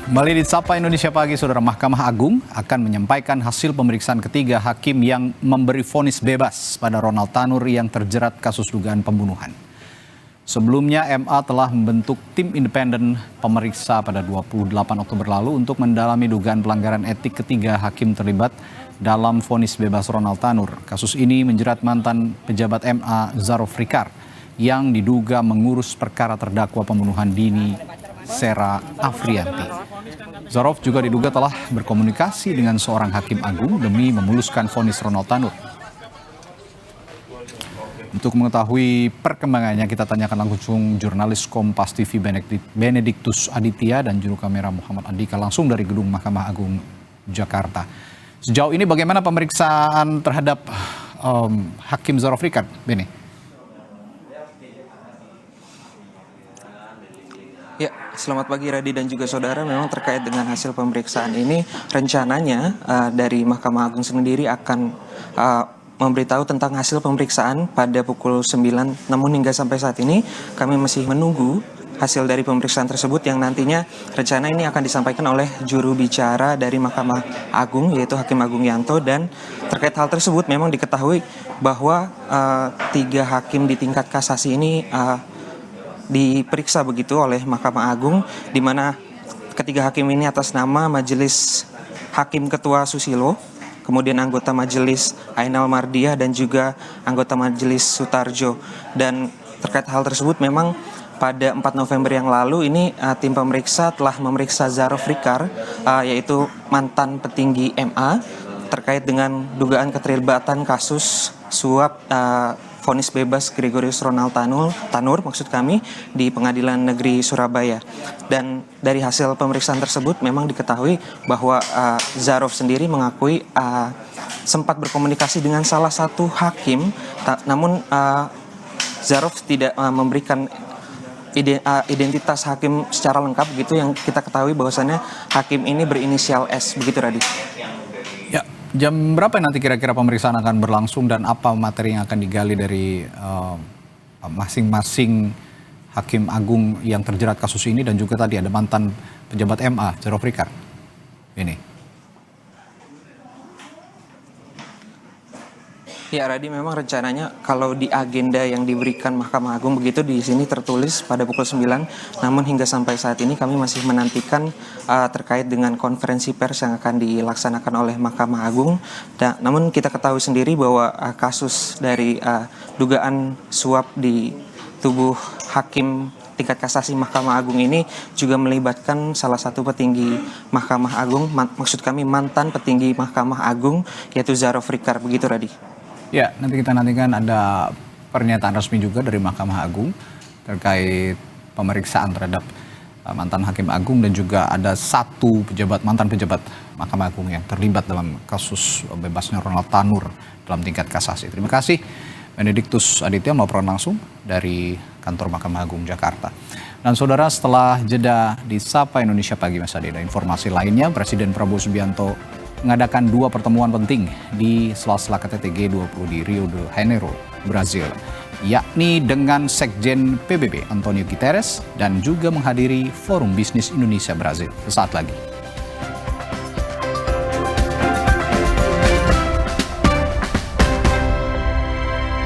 Kembali di Sapa Indonesia Pagi, Saudara. Mahkamah Agung akan menyampaikan hasil pemeriksaan ketiga hakim yang memberi vonis bebas pada Ronald Tanur yang terjerat kasus dugaan pembunuhan. Sebelumnya, MA telah membentuk tim independen pemeriksa pada 28 Oktober lalu untuk mendalami dugaan pelanggaran etik ketiga hakim terlibat dalam vonis bebas Ronald Tanur. Kasus ini menjerat mantan pejabat MA Zarof Rikar yang diduga mengurus perkara terdakwa pembunuhan Dini Sera Afrianti. Zarof juga diduga telah berkomunikasi dengan seorang hakim agung demi memuluskan vonis Ronald Tanur. Untuk mengetahui perkembangannya, kita tanyakan langsung jurnalis Kompas TV Benediktus Aditya dan juru kamera Muhammad Andika langsung dari Gedung Mahkamah Agung Jakarta. Sejauh ini bagaimana pemeriksaan terhadap Hakim Zarof Rikar, Beni? Ya, selamat pagi Radi dan juga saudara. Memang terkait dengan hasil pemeriksaan ini, rencananya dari Mahkamah Agung sendiri akan memberitahu tentang hasil pemeriksaan pada pukul 9. Namun hingga sampai saat ini kami masih menunggu hasil dari pemeriksaan tersebut yang nantinya rencana ini akan disampaikan oleh juru bicara dari Mahkamah Agung, yaitu Hakim Agung Yanto. Dan terkait hal tersebut memang diketahui bahwa 3 hakim di tingkat kasasi ini diperiksa begitu oleh Mahkamah Agung, di mana ketiga hakim ini atas nama Majelis Hakim Ketua Susilo, kemudian anggota Majelis Ainal Mardiah dan juga anggota Majelis Sutarjo. Dan terkait hal tersebut memang pada 4 November yang lalu ini tim pemeriksa telah memeriksa Zarof Rikar, yaitu mantan petinggi MA, terkait dengan dugaan keterlibatan kasus suap vonis bebas Gregorius Ronald Tanur di Pengadilan Negeri Surabaya. Dan dari hasil pemeriksaan tersebut memang diketahui bahwa Zarof sendiri mengakui sempat berkomunikasi dengan salah satu hakim, namun Zarof tidak memberikan identitas hakim secara lengkap begitu. Yang kita ketahui bahwasannya hakim ini berinisial S, begitu Radi. Ya, jam berapa nanti kira-kira pemeriksaan akan berlangsung dan apa materi yang akan digali dari masing-masing hakim agung yang terjerat kasus ini, dan juga tadi ada mantan pejabat MA Zarof Rikar ini? Ya Radi, memang rencananya kalau di agenda yang diberikan Mahkamah Agung begitu di sini tertulis pada pukul 9, namun hingga sampai saat ini kami masih menantikan terkait dengan konferensi pers yang akan dilaksanakan oleh Mahkamah Agung. Namun kita ketahui sendiri bahwa kasus dari dugaan suap di tubuh hakim tingkat kasasi Mahkamah Agung ini juga melibatkan salah satu petinggi Mahkamah Agung, maksud kami mantan petinggi Mahkamah Agung, yaitu Zarof Rikar, begitu Radi. Ya, nanti kita nantikan ada pernyataan resmi juga dari Mahkamah Agung terkait pemeriksaan terhadap mantan Hakim Agung, dan juga ada satu mantan pejabat Mahkamah Agung yang terlibat dalam kasus bebasnya Ronald Tanur dalam tingkat kasasi. Terima kasih Benediktus Aditya melaporkan langsung dari kantor Mahkamah Agung Jakarta. Dan saudara, setelah jeda di Sapa Indonesia Pagi, Mas Adi, ada informasi lainnya. Presiden Prabowo Subianto mengadakan 2 pertemuan penting di sela-sela KTT G20 di Rio de Janeiro, Brazil, yakni dengan Sekjen PBB Antonio Guterres dan juga menghadiri Forum Bisnis Indonesia Brazil. Sesaat lagi.